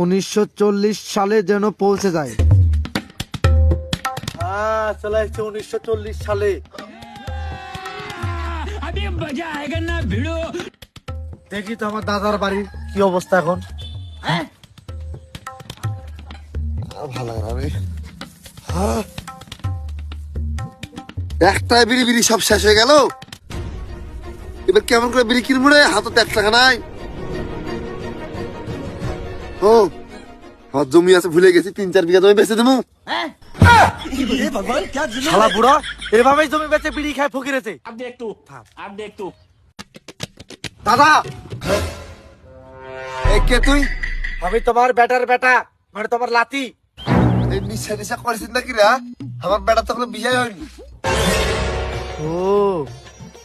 1940 সালে যেন পৌঁছে যায়। হ্যাঁ, চলে এসেছে 1940 সালে। দেখি তো আমার দাদার বাড়ির কি অবস্থা এখন। ভালো লাগে একটা বিড়ি বিড়ি সব শেষ হয়ে গেল। এবার কেমন করে বিড়ি কিনবো রে? হাতে 1 টাকা নাই। ও আমার জমি আছে, ভুলে গেছি, 3-4 বিঘা জমি বেচে দেবো। শালা বুড়া এভাবেই জমি বেচে বিড়ি খায় ফকিরেছে। দাদা, এই কে তুই? আমি তোমার বেটার বেটা, মানে তোমার লাতি। এই নিশা নিশা করেছিস নাকি রে? আমার বেটা তখন বিয়ে হয়নি। ও,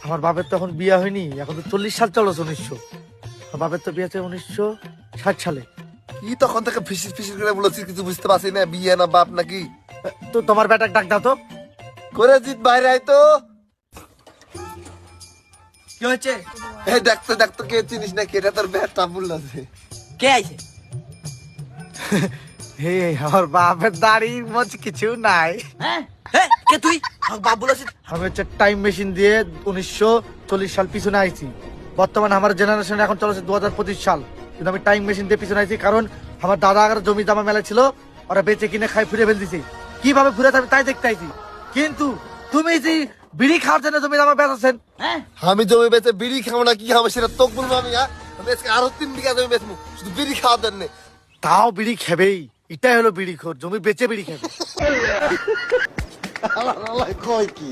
আমার বাপের তখন বিয়ে হয়নি, এখন তো 40 সাল চলছে। 1900, আমার বাপের তো বিয়ে হচ্ছে 1960 সালে। কি তখন থেকে ফিসিস ফিসিস করে বলেছিস, কিছু বুঝতে পারছি না। বিয়ে না বাপ নাকি? তো তোমার বেটার ডাক দাও তো। করে জিত বাইরে আয় তো। কি হচ্ছে? এই দেখতে দেখতে কে চিনিস না? কেটা তোর বেটা বললাছে। কে আইছে? হে, আমার বাপের দাড়ি মোচ কিছু নাই। হ্যাঁ, কে তুই? বাপ বলেছিস? আমি হচ্ছে টাইম মেশিন দিয়ে 1940 সাল পিছনে আইছি। বর্তমানে আমার জেনারেশন এখন চলছে 2025 সাল, কিন্তু আমি টাইম মেশিন দিয়ে পিছনে আইছি কারণ আমার দাদা আগে জমি জামা মেলা ছিল, ওরা বেঁচে কিনে খাই ফিরে ফেল দিছে। কিভাবে ফিরে আমি তাই দেখতে আইছি। কিন্তু তুমি যে বিড়ি খাওয়ার জন্য জমি জামা বেচাচ্ছেন। আমি জমি বেচে বিড়ি খাবো না কি খাবো সেটা তোকে বলবো আমি। আমি আজকে আরো 3 বিঘা জমি বেচবো শুধু বিড়ি খাওয়ার জন্য। তাও বিড়ি খাবেই, এটাই হলো বিড়ি খোর, জমি বেচে বিড়ি খাবে। কয় কি